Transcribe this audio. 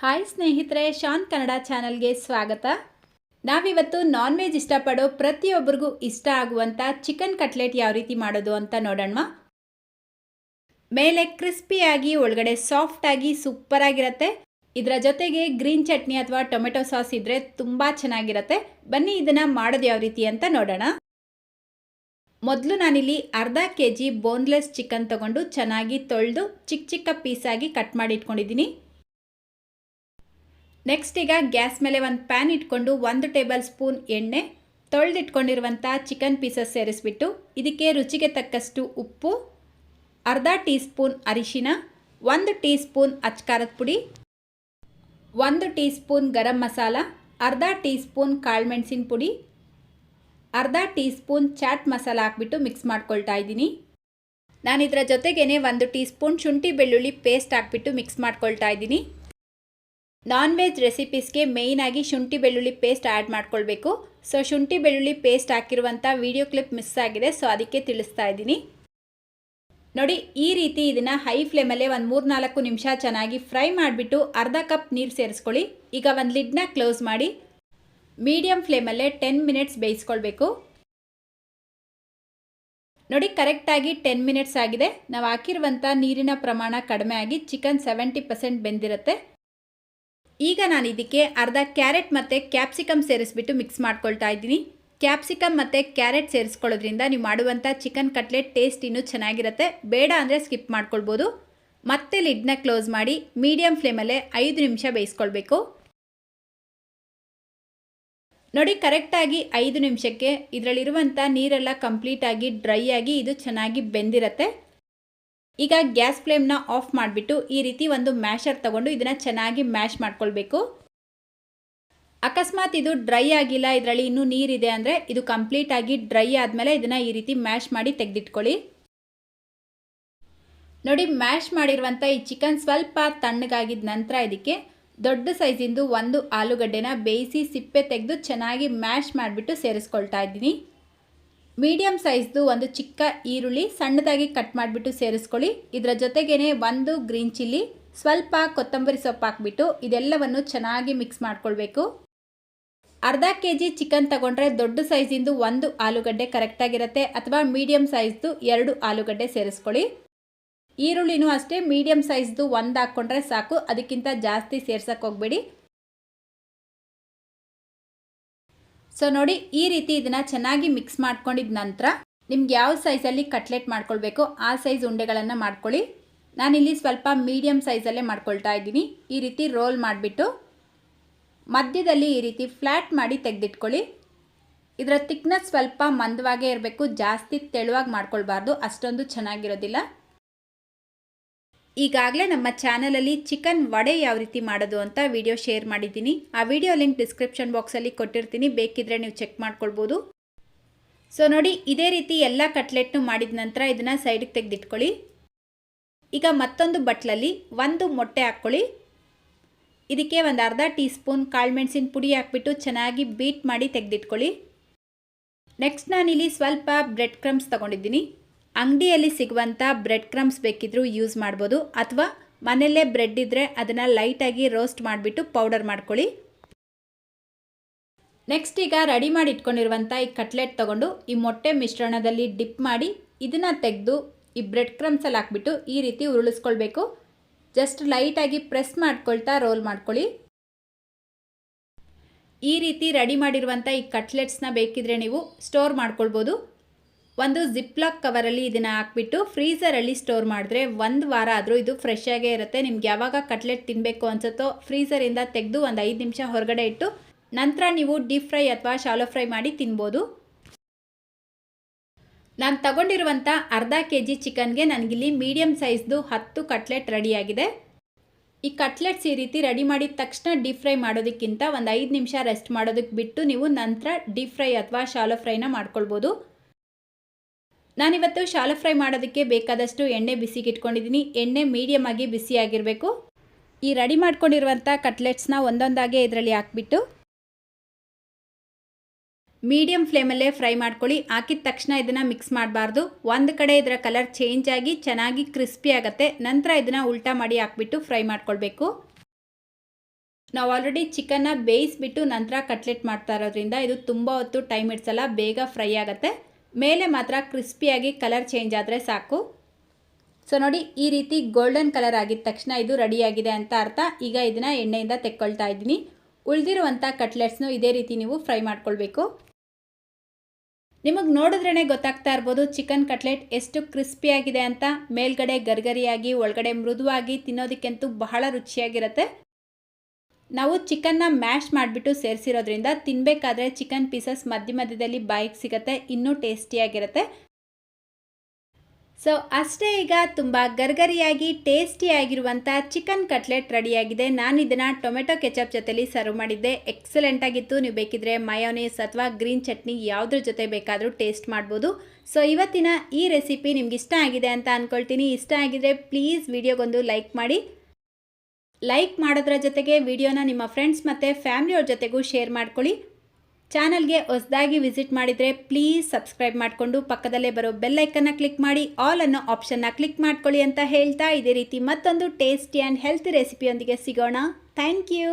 Hi ಸ್ನೇಹಿತರೆ, ಶಾನ್ ಕನ್ನಡ ಚಾನಲ್ಗೆ ಸ್ವಾಗತ. ನಾವಿವತ್ತು ನಾನ್ ವೆಜ್ ಇಷ್ಟಪಡೋ ಪ್ರತಿಯೊಬ್ಬರಿಗೂ ಇಷ್ಟ ಆಗುವಂಥ ಚಿಕನ್ ಕಟ್ಲೆಟ್ ಯಾವ ರೀತಿ ಮಾಡೋದು ಅಂತ ನೋಡೋಣ. ಮೇಲೆ ಕ್ರಿಸ್ಪಿಯಾಗಿ ಒಳಗಡೆ ಸಾಫ್ಟಾಗಿ ಸೂಪರಾಗಿರುತ್ತೆ. ಇದರ ಜೊತೆಗೆ ಗ್ರೀನ್ ಚಟ್ನಿ ಅಥವಾ ಟೊಮೆಟೊ ಸಾಸ್ ಇದ್ದರೆ ತುಂಬ ಚೆನ್ನಾಗಿರುತ್ತೆ. ಬನ್ನಿ ಇದನ್ನು ಮಾಡೋದು ಯಾವ ರೀತಿ ಅಂತ ನೋಡೋಣ. ಮೊದಲು ನಾನಿಲ್ಲಿ ಅರ್ಧ kg ಬೋನ್ಲೆಸ್ ಚಿಕನ್ ತಗೊಂಡು ಚೆನ್ನಾಗಿ ತೊಳೆದು ಚಿಕ್ಕ ಚಿಕ್ಕ ಪೀಸಾಗಿ ಕಟ್ ಮಾಡಿ ಇಟ್ಕೊಂಡಿದ್ದೀನಿ. ನೆಕ್ಸ್ಟ್ ಈಗ ಗ್ಯಾಸ್ ಮೇಲೆ ಒಂದು ಪ್ಯಾನ್ ಇಟ್ಕೊಂಡು 1 ಟೇಬಲ್ ಸ್ಪೂನ್ ಎಣ್ಣೆ, ತೊಳೆದಿಟ್ಕೊಂಡಿರುವಂಥ ಚಿಕನ್ ಪೀಸಸ್ ಸೇರಿಸ್ಬಿಟ್ಟು ಇದಕ್ಕೆ ರುಚಿಗೆ ತಕ್ಕಷ್ಟು ಉಪ್ಪು, ಅರ್ಧ ಟೀ ಸ್ಪೂನ್ ಅರಿಶಿನ, 1 ಟೀ ಸ್ಪೂನ್ ಅಚ್ಕಾರದ ಪುಡಿ, 1 ಟೀ ಸ್ಪೂನ್ ಗರಂ ಮಸಾಲ, ಅರ್ಧ ಟೀ ಸ್ಪೂನ್ ಕಾಳುಮೆಣಸಿನ ಪುಡಿ, ಅರ್ಧ ಟೀ ಸ್ಪೂನ್ ಚಾಟ್ ಮಸಾಲ ಹಾಕ್ಬಿಟ್ಟು ಮಿಕ್ಸ್ ಮಾಡ್ಕೊಳ್ತಾ ಇದ್ದೀನಿ. ನಾನು ಇದರ ಜೊತೆಗೇ 1 ಟೀ ಸ್ಪೂನ್ ಶುಂಠಿ ಬೆಳ್ಳುಳ್ಳಿ ಪೇಸ್ಟ್ ಹಾಕ್ಬಿಟ್ಟು ಮಿಕ್ಸ್ ಮಾಡ್ಕೊಳ್ತಾ ಇದ್ದೀನಿ. ನಾನ್ ವೆಜ್ ರೆಸಿಪೀಸ್ಗೆ ಮೇಯ್ನಾಗಿ ಶುಂಠಿ ಬೆಳ್ಳುಳ್ಳಿ ಪೇಸ್ಟ್ ಆ್ಯಡ್ ಮಾಡ್ಕೊಳ್ಬೇಕು. ಸೊ ಶುಂಠಿ ಬೆಳ್ಳುಳ್ಳಿ ಪೇಸ್ಟ್ ಹಾಕಿರುವಂಥ ವಿಡಿಯೋ ಕ್ಲಿಪ್ ಮಿಸ್ ಆಗಿದೆ, ಸೊ ಅದಕ್ಕೆ ತಿಳಿಸ್ತಾ ಇದ್ದೀನಿ. ನೋಡಿ, ಈ ರೀತಿ ಇದನ್ನು ಹೈ ಫ್ಲೇಮಲ್ಲೇ ಒಂದು 3-4 ನಿಮಿಷ ಚೆನ್ನಾಗಿ ಫ್ರೈ ಮಾಡಿಬಿಟ್ಟು ಅರ್ಧ ಕಪ್ ನೀರು ಸೇರಿಸ್ಕೊಳ್ಳಿ. ಈಗ ಒಂದು ಲಿಡ್ನ ಕ್ಲೋಸ್ ಮಾಡಿ ಮೀಡಿಯಮ್ ಫ್ಲೇಮಲ್ಲೇ 10 ಮಿನಿಟ್ಸ್ ಬೇಯಿಸ್ಕೊಳ್ಬೇಕು. ನೋಡಿ, ಕರೆಕ್ಟಾಗಿ 10 ಮಿನಿಟ್ಸ್ ಆಗಿದೆ. ನಾವು ಹಾಕಿರುವಂಥ ನೀರಿನ ಪ್ರಮಾಣ ಕಡಿಮೆ ಆಗಿ ಚಿಕನ್ 70% ಬೆಂದಿರುತ್ತೆ. ಈಗ ನಾನು ಇದಕ್ಕೆ ಅರ್ಧ ಕ್ಯಾರೆಟ್ ಮತ್ತು ಕ್ಯಾಪ್ಸಿಕಮ್ ಸೇರಿಸ್ಬಿಟ್ಟು ಮಿಕ್ಸ್ ಮಾಡ್ಕೊಳ್ತಾ ಇದ್ದೀನಿ. ಕ್ಯಾಪ್ಸಿಕಮ್ ಮತ್ತು ಕ್ಯಾರೆಟ್ ಸೇರಿಸ್ಕೊಳ್ಳೋದ್ರಿಂದ ನೀವು ಮಾಡುವಂಥ ಚಿಕನ್ ಕಟ್ಲೆಟ್ ಟೇಸ್ಟ್ ಇನ್ನೂ ಚೆನ್ನಾಗಿರುತ್ತೆ. ಬೇಡ ಅಂದರೆ ಸ್ಕಿಪ್ ಮಾಡ್ಕೊಳ್ಬೋದು. ಮತ್ತೆ ಲಿಡ್ನ ಕ್ಲೋಸ್ ಮಾಡಿ ಮೀಡಿಯಮ್ ಫ್ಲೇಮಲ್ಲೇ 5 ನಿಮಿಷ ಬೇಯಿಸ್ಕೊಳ್ಬೇಕು. ನೋಡಿ, ಕರೆಕ್ಟಾಗಿ 5 ನಿಮಿಷಕ್ಕೆ ಇದರಲ್ಲಿರುವಂಥ ನೀರೆಲ್ಲ ಕಂಪ್ಲೀಟಾಗಿ ಡ್ರೈ ಆಗಿ ಇದು ಚೆನ್ನಾಗಿ ಬೆಂದಿರುತ್ತೆ. ಈಗ ಗ್ಯಾಸ್ ಫ್ಲೇಮ್ನ ಆಫ್ ಮಾಡಿಬಿಟ್ಟು ಈ ರೀತಿ ಒಂದು ಮ್ಯಾಶರ್ ತಗೊಂಡು ಇದನ್ನು ಚೆನ್ನಾಗಿ ಮ್ಯಾಶ್ ಮಾಡ್ಕೊಳ್ಬೇಕು. ಅಕಸ್ಮಾತ್ ಇದು ಡ್ರೈ ಆಗಿಲ್ಲ, ಇದರಲ್ಲಿ ಇನ್ನೂ ನೀರಿದೆ ಅಂದರೆ ಇದು ಕಂಪ್ಲೀಟಾಗಿ ಡ್ರೈ ಆದಮೇಲೆ ಇದನ್ನು ಈ ರೀತಿ ಮ್ಯಾಶ್ ಮಾಡಿ ತೆಗೆದಿಟ್ಕೊಳ್ಳಿ. ನೋಡಿ, ಮ್ಯಾಶ್ ಮಾಡಿರುವಂಥ ಈ ಚಿಕನ್ ಸ್ವಲ್ಪ ತಣ್ಣಗಾಗಿದ್ದ ನಂತರ ಇದಕ್ಕೆ ದೊಡ್ಡ ಸೈಜಿಂದು 1 ಆಲೂಗಡ್ಡೆನ ಬೇಯಿಸಿ ಸಿಪ್ಪೆ ತೆಗೆದು ಚೆನ್ನಾಗಿ ಮ್ಯಾಶ್ ಮಾಡಿಬಿಟ್ಟು ಸೇರಿಸ್ಕೊಳ್ತಾ ಇದ್ದೀನಿ. ಮೀಡಿಯಮ್ ಸೈಜ್ದು 1 ಚಿಕ್ಕ ಈರುಳ್ಳಿ ಸಣ್ಣದಾಗಿ ಕಟ್ ಮಾಡಿಬಿಟ್ಟು ಸೇರಿಸ್ಕೊಳ್ಳಿ. ಇದರ ಜೊತೆಗೇ 1 ಗ್ರೀನ್ ಚಿಲ್ಲಿ, ಸ್ವಲ್ಪ ಕೊತ್ತಂಬರಿ ಸೊಪ್ಪು ಹಾಕ್ಬಿಟ್ಟು ಇದೆಲ್ಲವನ್ನು ಚೆನ್ನಾಗಿ ಮಿಕ್ಸ್ ಮಾಡ್ಕೊಳ್ಬೇಕು. ಅರ್ಧ kg ಚಿಕನ್ ತಗೊಂಡ್ರೆ ದೊಡ್ಡ ಸೈಜಿಂದು 1 ಆಲೂಗಡ್ಡೆ ಕರೆಕ್ಟಾಗಿರುತ್ತೆ, ಅಥವಾ ಮೀಡಿಯಮ್ ಸೈಜ್ದು 2 ಆಲೂಗಡ್ಡೆ ಸೇರಿಸ್ಕೊಳ್ಳಿ. ಈರುಳ್ಳಿನೂ ಅಷ್ಟೇ ಮೀಡಿಯಮ್ ಸೈಜ್ದು 1 ಹಾಕ್ಕೊಂಡ್ರೆ ಸಾಕು, ಅದಕ್ಕಿಂತ ಜಾಸ್ತಿ ಸೇರ್ಸಕ್ಕೆ ಹೋಗಬೇಡಿ. ಸೊ ನೋಡಿ, ಈ ರೀತಿ ಇದನ್ನು ಚೆನ್ನಾಗಿ ಮಿಕ್ಸ್ ಮಾಡ್ಕೊಂಡಿದ ನಂತರ ನಿಮ್ಗೆ ಯಾವ ಸೈಜಲ್ಲಿ ಕಟ್ಲೆಟ್ ಮಾಡ್ಕೊಳ್ಬೇಕು ಆ ಸೈಜ್ ಉಂಡೆಗಳನ್ನು ಮಾಡ್ಕೊಳ್ಳಿ. ನಾನಿಲ್ಲಿ ಸ್ವಲ್ಪ ಮೀಡಿಯಮ್ ಸೈಜಲ್ಲೇ ಮಾಡ್ಕೊಳ್ತಾ ಇದ್ದೀನಿ. ಈ ರೀತಿ ರೋಲ್ ಮಾಡಿಬಿಟ್ಟು ಮಧ್ಯದಲ್ಲಿ ಈ ರೀತಿ ಫ್ಲ್ಯಾಟ್ ಮಾಡಿ ತೆಗೆದಿಟ್ಕೊಳ್ಳಿ. ಇದರ ಥಿಕ್ನೆಸ್ ಸ್ವಲ್ಪ ಮಂದವಾಗೇ ಇರಬೇಕು, ಜಾಸ್ತಿ ತೆಳುವಾಗಿ ಮಾಡ್ಕೊಳ್ಬಾರ್ದು, ಅಷ್ಟೊಂದು ಚೆನ್ನಾಗಿರೋದಿಲ್ಲ. ಈಗಾಗಲೇ ನಮ್ಮ ಚಾನಲಲ್ಲಿ ಚಿಕನ್ ವಡೆ ಯಾವ ರೀತಿ ಮಾಡೋದು ಅಂತ ವಿಡಿಯೋ ಶೇರ್ ಮಾಡಿದ್ದೀನಿ. ಆ ವಿಡಿಯೋ ಲಿಂಕ್ ಡಿಸ್ಕ್ರಿಪ್ಷನ್ ಬಾಕ್ಸಲ್ಲಿ ಕೊಟ್ಟಿರ್ತೀನಿ, ಬೇಕಿದ್ರೆ ನೀವು ಚೆಕ್ ಮಾಡ್ಕೊಳ್ಬೋದು. ಸೊ ನೋಡಿ, ಇದೇ ರೀತಿ ಎಲ್ಲ ಕಟ್ಲೆಟ್ನು ಮಾಡಿದ ನಂತರ ಇದನ್ನು ಸೈಡಿಗೆ ತೆಗೆದಿಟ್ಕೊಳ್ಳಿ. ಈಗ ಮತ್ತೊಂದು ಬಟ್ಲಲ್ಲಿ 1 ಮೊಟ್ಟೆ ಹಾಕ್ಕೊಳ್ಳಿ. ಇದಕ್ಕೆ ಒಂದು ಅರ್ಧ ಟೀ ಸ್ಪೂನ್ ಕಾಳುಮೆಣಸಿನ ಪುಡಿ ಹಾಕ್ಬಿಟ್ಟು ಚೆನ್ನಾಗಿ ಬೀಟ್ ಮಾಡಿ ತೆಗೆದಿಟ್ಕೊಳ್ಳಿ. ನೆಕ್ಸ್ಟ್ ನಾನಿಲ್ಲಿ ಸ್ವಲ್ಪ ಬ್ರೆಡ್ ಕ್ರಮ್ಸ್ ತೊಗೊಂಡಿದ್ದೀನಿ. ಅಂಗಡಿಯಲ್ಲಿ ಸಿಗುವಂಥ ಬ್ರೆಡ್ ಕ್ರಮ್ಸ್ ಬೇಕಿದ್ರೂ ಯೂಸ್ ಮಾಡ್ಬೋದು, ಅಥವಾ ಮನೆಯಲ್ಲೇ ಬ್ರೆಡ್ ಇದ್ದರೆ ಅದನ್ನು ಲೈಟಾಗಿ ರೋಸ್ಟ್ ಮಾಡಿಬಿಟ್ಟು ಪೌಡರ್ ಮಾಡ್ಕೊಳ್ಳಿ. ನೆಕ್ಸ್ಟ್ ಈಗ ರೆಡಿ ಮಾಡಿ ಇಟ್ಕೊಂಡಿರುವಂಥ ಈ ಕಟ್ಲೆಟ್ ತೊಗೊಂಡು ಈ ಮೊಟ್ಟೆ ಮಿಶ್ರಣದಲ್ಲಿ ಡಿಪ್ ಮಾಡಿ ಇದನ್ನು ತೆಗೆದು ಈ ಬ್ರೆಡ್ ಕ್ರಮ್ಸಲ್ಲಿ ಹಾಕ್ಬಿಟ್ಟು ಈ ರೀತಿ ಉರುಳಿಸ್ಕೊಳ್ಬೇಕು. ಜಸ್ಟ್ ಲೈಟಾಗಿ ಪ್ರೆಸ್ ಮಾಡ್ಕೊಳ್ತಾ ರೋಲ್ ಮಾಡ್ಕೊಳ್ಳಿ. ಈ ರೀತಿ ರೆಡಿ ಮಾಡಿರುವಂಥ ಈ ಕಟ್ಲೆಟ್ಸ್ನ ಬೇಕಿದ್ರೆ ನೀವು ಸ್ಟೋರ್ ಮಾಡ್ಕೊಳ್ಬೋದು. ಒಂದು ಜಿಪ್ಲಾಕ್ ಕವರಲ್ಲಿ ಇದನ್ನು ಹಾಕ್ಬಿಟ್ಟು ಫ್ರೀಝರಲ್ಲಿ ಸ್ಟೋರ್ ಮಾಡಿದ್ರೆ 1 ವಾರ ಆದರೂ ಇದು ಫ್ರೆಶ್ ಆಗೇ ಇರುತ್ತೆ. ನಿಮ್ಗೆ ಯಾವಾಗ ಕಟ್ಲೆಟ್ ತಿನ್ನಬೇಕು ಅನ್ಸುತ್ತೋ ಫ್ರೀಝರಿಂದ ತೆಗೆದು ಒಂದು 5 ನಿಮಿಷ ಹೊರಗಡೆ ಇಟ್ಟು ನಂತರ ನೀವು ಡೀಪ್ ಫ್ರೈ ಅಥವಾ ಶಾಲೋ ಫ್ರೈ ಮಾಡಿ ತಿನ್ಬೋದು. ನಾನು ತಗೊಂಡಿರುವಂಥ ಅರ್ಧ kg ಚಿಕನ್ಗೆ ನನಗಿಲ್ಲಿ ಮೀಡಿಯಮ್ ಸೈಜ್ದು 10 ಕಟ್ಲೆಟ್ ರೆಡಿಯಾಗಿದೆ. ಈ ಕಟ್ಲೆಟ್ಸ್ ಈ ರೀತಿ ರೆಡಿ ಮಾಡಿದ ತಕ್ಷಣ ಡೀಪ್ ಫ್ರೈ ಮಾಡೋದಕ್ಕಿಂತ ಒಂದು 5 ನಿಮಿಷ ರೆಸ್ಟ್ ಮಾಡೋದಕ್ಕೆ ಬಿಟ್ಟು ನೀವು ನಂತರ ಡೀಪ್ ಫ್ರೈ ಅಥವಾ ಶಾಲೋ ಫ್ರೈನ ಮಾಡ್ಕೊಳ್ಬೋದು. ನಾನಿವತ್ತು ಶಾಲೋ ಫ್ರೈ ಮಾಡೋದಕ್ಕೆ ಬೇಕಾದಷ್ಟು ಎಣ್ಣೆ ಬಿಸಿಗೆ ಇಟ್ಕೊಂಡಿದ್ದೀನಿ. ಎಣ್ಣೆ ಮೀಡಿಯಮ್ ಆಗಿ ಬಿಸಿಯಾಗಿರಬೇಕು. ಈ ರೆಡಿ ಮಾಡ್ಕೊಂಡಿರುವಂಥ ಕಟ್ಲೆಟ್ಸ್ನ ಒಂದೊಂದಾಗೆ ಇದರಲ್ಲಿ ಹಾಕ್ಬಿಟ್ಟು ಮೀಡಿಯಂ ಫ್ಲೇಮಲ್ಲೇ ಫ್ರೈ ಮಾಡ್ಕೊಳ್ಳಿ. ಹಾಕಿದ ತಕ್ಷಣ ಇದನ್ನು ಮಿಕ್ಸ್ ಮಾಡಬಾರ್ದು. ಒಂದು ಕಡೆ ಇದರ ಕಲರ್ ಚೇಂಜ್ ಆಗಿ ಚೆನ್ನಾಗಿ ಕ್ರಿಸ್ಪಿ ಆಗುತ್ತೆ. ನಂತರ ಇದನ್ನು ಉಲ್ಟಾ ಮಾಡಿ ಹಾಕ್ಬಿಟ್ಟು ಫ್ರೈ ಮಾಡ್ಕೊಳ್ಬೇಕು. ನಾವು ಆಲ್ರೆಡಿ ಚಿಕನ್ನ ಬೇಯಿಸ್ಬಿಟ್ಟು ನಂತರ ಕಟ್ಲೆಟ್ ಮಾಡ್ತಾ ಇರೋದ್ರಿಂದ ಇದು ತುಂಬ ಹೊತ್ತು ಟೈಮ್ ಇಡ್ಸಲ್ಲ, ಬೇಗ ಫ್ರೈ ಆಗುತ್ತೆ. ಮೇಲೆ ಮಾತ್ರ ಕ್ರಿಸ್ಪಿಯಾಗಿ ಕಲರ್ ಚೇಂಜ್ ಆದರೆ ಸಾಕು. ಸೊ ನೋಡಿ, ಈ ರೀತಿ ಗೋಲ್ಡನ್ ಕಲರ್ ಆಗಿದ ತಕ್ಷಣ ಇದು ರೆಡಿಯಾಗಿದೆ ಅಂತ ಅರ್ಥ. ಈಗ ಇದನ್ನು ಎಣ್ಣೆಯಿಂದ ತೆಕ್ಕೊಳ್ತಾ ಇದ್ದೀನಿ. ಉಳಿದಿರುವಂಥ ಕಟ್ಲೆಟ್ಸ್ನು ಇದೇ ರೀತಿ ನೀವು ಫ್ರೈ ಮಾಡ್ಕೊಳ್ಬೇಕು. ನಿಮಗೆ ನೋಡಿದ್ರೇ ಗೊತ್ತಾಗ್ತಾ ಇರ್ಬೋದು ಚಿಕನ್ ಕಟ್ಲೆಟ್ ಎಷ್ಟು ಕ್ರಿಸ್ಪಿಯಾಗಿದೆ ಅಂತ. ಮೇಲ್ಗಡೆ ಗರ್ಗರಿಯಾಗಿ ಒಳಗಡೆ ಮೃದುವಾಗಿ, ತಿನ್ನೋದಕ್ಕಂತೂ ಬಹಳ ರುಚಿಯಾಗಿರುತ್ತೆ. ನಾವು ಚಿಕನ್ನ ಮ್ಯಾಶ್ ಮಾಡಿಬಿಟ್ಟು ಸೇರಿಸಿರೋದ್ರಿಂದ ತಿನ್ನಬೇಕಾದ್ರೆ ಚಿಕನ್ ಪೀಸಸ್ ಮಧ್ಯದಲ್ಲಿ ಬಾಯಿಗೆ ಸಿಗುತ್ತೆ, ಇನ್ನೂ ಟೇಸ್ಟಿಯಾಗಿರುತ್ತೆ. ಸೊ ಅಷ್ಟೇ, ಈಗ ತುಂಬ ಗರ್ಗರಿಯಾಗಿ ಟೇಸ್ಟಿಯಾಗಿರುವಂಥ ಚಿಕನ್ ಕಟ್ಲೆಟ್ ರೆಡಿಯಾಗಿದೆ. ನಾನು ಇದನ್ನು ಟೊಮೆಟೊ ಕೆಚಪ್ ಜೊತೆಲಿ ಸರ್ವ್ ಮಾಡಿದ್ದೆ, ಎಕ್ಸಲೆಂಟಾಗಿತ್ತು. ನೀವು ಬೇಕಿದ್ರೆ ಮಯೋನೀಸ್ ಅಥವಾ ಗ್ರೀನ್ ಚಟ್ನಿ ಯಾವುದ್ರ ಜೊತೆ ಬೇಕಾದರೂ ಟೇಸ್ಟ್ ಮಾಡ್ಬೋದು. ಸೊ ಇವತ್ತಿನ ಈ ರೆಸಿಪಿ ನಿಮ್ಗೆ ಇಷ್ಟ ಆಗಿದೆ ಅಂತ ಅಂದ್ಕೊಳ್ತೀನಿ. ಇಷ್ಟ ಆಗಿದ್ರೆ ಪ್ಲೀಸ್ ವಿಡಿಯೋಗೊಂದು ಲೈಕ್ ಮಾಡಿ. ಲೈಕ್ ಮಾಡೋದ್ರ ಜೊತೆಗೆ ವಿಡಿಯೋನ ನಿಮ್ಮ ಫ್ರೆಂಡ್ಸ್ ಮತ್ತು ಫ್ಯಾಮಿಲಿಯವ್ರ ಜೊತೆಗೂ ಶೇರ್ ಮಾಡ್ಕೊಳ್ಳಿ. ಚಾನಲ್ಗೆ ಹೊಸದಾಗಿ ವಿಸಿಟ್ ಮಾಡಿದರೆ ಪ್ಲೀಸ್ ಸಬ್ಸ್ಕ್ರೈಬ್ ಮಾಡಿಕೊಂಡು ಪಕ್ಕದಲ್ಲೇ ಬರೋ ಬೆಲ್ ಐಕನ್ನ ಕ್ಲಿಕ್ ಮಾಡಿ ಆಲ್ ಅನ್ನೋ ಆಪ್ಷನ್ನ ಕ್ಲಿಕ್ ಮಾಡ್ಕೊಳ್ಳಿ ಅಂತ ಹೇಳ್ತಾ, ಇದೇ ರೀತಿ ಮತ್ತೊಂದು ಟೇಸ್ಟಿ ಆ್ಯಂಡ್ ಹೆಲ್ತಿ ರೆಸಿಪಿಯೊಂದಿಗೆ ಸಿಗೋಣ. Thank you.